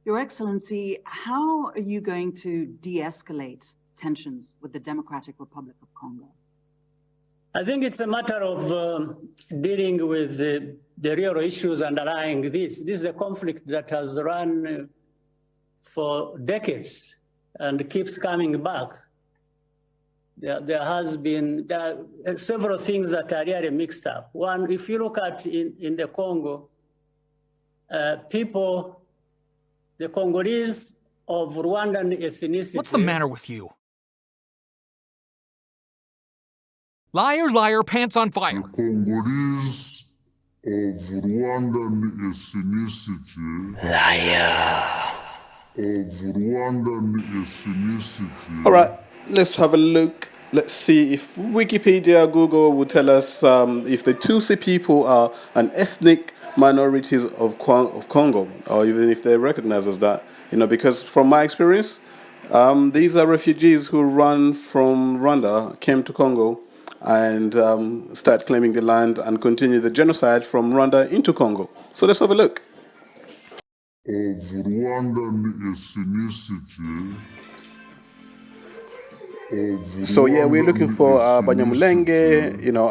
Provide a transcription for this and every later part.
Your Excellency, how are you going to de-escalate tensions with the Democratic Republic of Congo? I think it's a matter of dealing with the real issues underlying this. This is a conflict that has run for decades and keeps coming back. There are several things that are really mixed up. One, if you look at in the Congo, the Congolese of Rwandan ethnicity. What's the matter with you? Liar, liar, pants on fire. The Congolese of Rwandan ethnicity. Liar. Of Rwandan ethnicity. All right, let's have a look. Let's see if Wikipedia, Google will tell us if the Tutsi people are an ethnic minorities of Congo, or even if they recognize as that. Because from my experience, these are refugees who run from Rwanda, came to Congo, and start claiming the land and continue the genocide from Rwanda into Congo. So let's have a look. Of Rwandan ethnicity. So yeah, we're looking for Banyamulenge,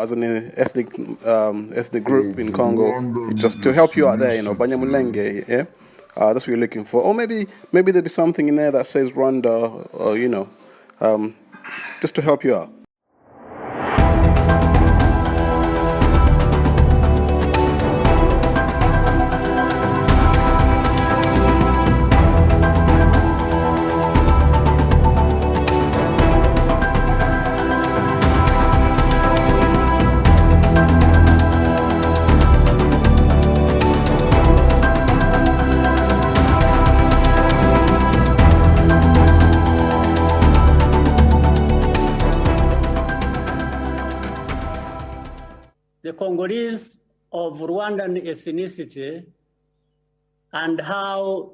as an ethnic group in Congo, just to help you out there, Banyamulenge, yeah. That's what you're looking for, or maybe there'll be something in there that says Rwanda, or just to help you out. The Congolese of Rwandan ethnicity and how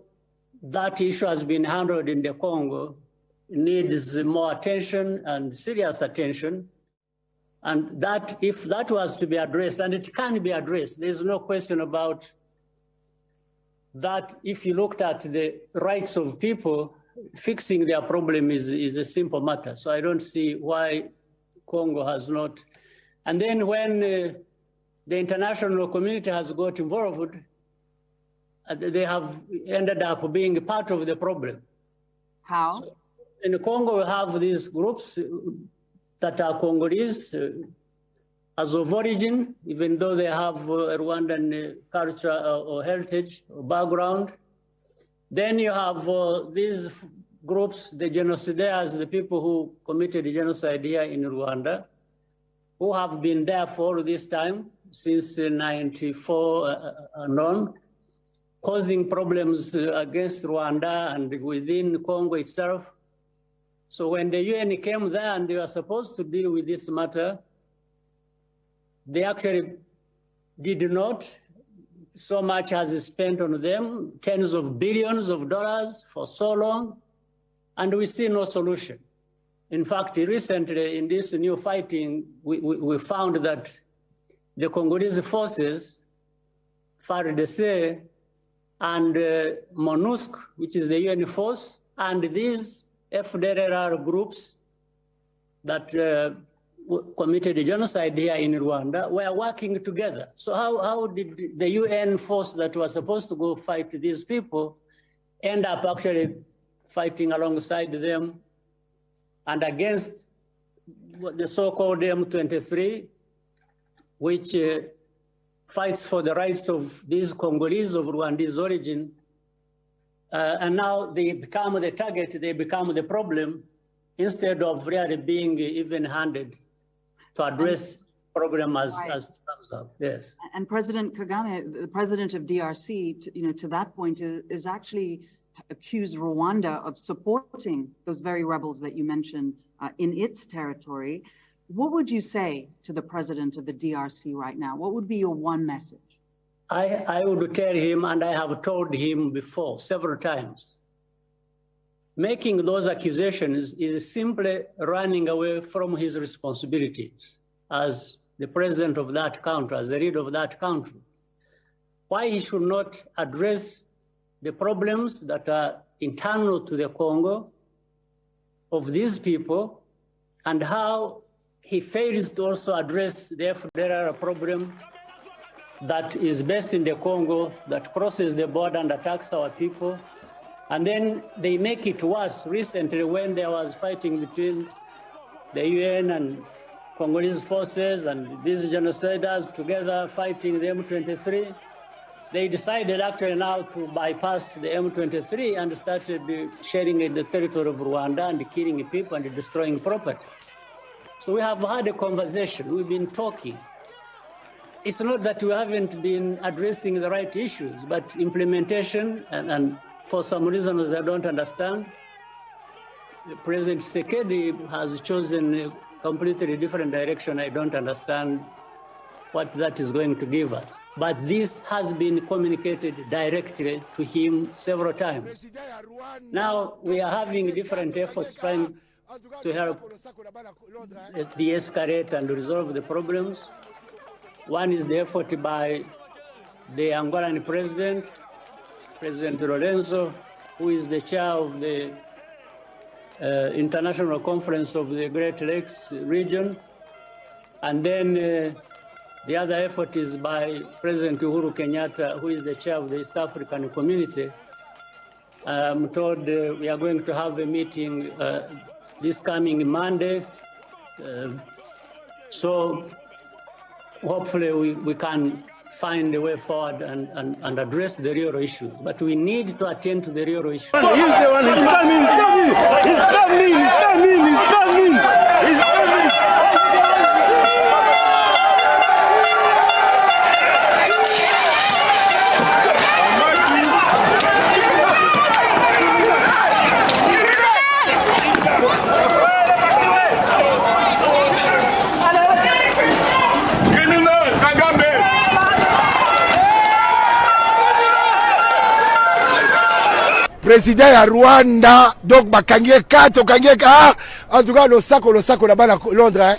that issue has been handled in the Congo needs more attention and serious attention. And that, if that was to be addressed, and it can be addressed, there's no question about that. If you looked at the rights of people, fixing their problem is a simple matter. So I don't see why Congo has not. And then when the international community has got involved, they have ended up being part of the problem. How? So in Congo, we have these groups that are Congolese as of origin, even though they have Rwandan culture or heritage or background. Then you have these groups, the genocidaires, the people who committed genocide here in Rwanda, who have been there for all this time, since 94 and on, causing problems against Rwanda and within Congo itself. So when the UN came there and they were supposed to deal with this matter, they actually did not. So much has spent on them, tens of billions of dollars for so long, and we see no solution. In fact, recently in this new fighting, we found that the Congolese forces, FARDC, and MONUSC, which is the UN force, and these FDLR groups that committed genocide here in Rwanda were working together. So how did the UN force that was supposed to go fight these people end up actually fighting alongside them and against the so-called M23, which fights for the rights of these Congolese of Rwandese origin. And now they become the target, they become the problem, instead of really being even-handed to address problem as it comes up. Yes. And President Kagame, the president of DRC, to that point, is actually accused Rwanda of supporting those very rebels that you mentioned in its territory. What would you say to the president of the DRC right now? What would be your one message? I would tell him, and I have told him before several times, making those accusations is simply running away from his responsibilities as the president of that country, as the leader of that country. Why he should not address the problems that are internal to the Congo of these people, and how he fails to also address the FDLR problem that is based in the Congo, that crosses the border and attacks our people. And then they make it worse. Recently, when there was fighting between the UN and Congolese forces and these genociders together fighting the M23, they decided actually now to bypass the M23 and started sharing in the territory of Rwanda and killing people and destroying property. So we have had a conversation, we've been talking. It's not that we haven't been addressing the right issues, but implementation, and for some reasons I don't understand, President Tshisekedi has chosen a completely different direction. I don't understand what that is going to give us. But this has been communicated directly to him several times. Now we are having different efforts trying to help de-escalate and resolve the problems. One is the effort by the Angolan president, President Lorenzo, who is the chair of the International Conference of the Great Lakes region. And then the other effort is by President Uhuru Kenyatta, who is the chair of the East African Community. I'm told we are going to have a meeting this coming Monday. So hopefully we can find a way forward and address the real issues. But we need to attend to the real issues. He's the one, he's coming, he's coming, he's coming, he's coming, he's coming. Président ya Rwanda, donc bakangie kato kangie ka, en tout cas le sac là-bas Londres.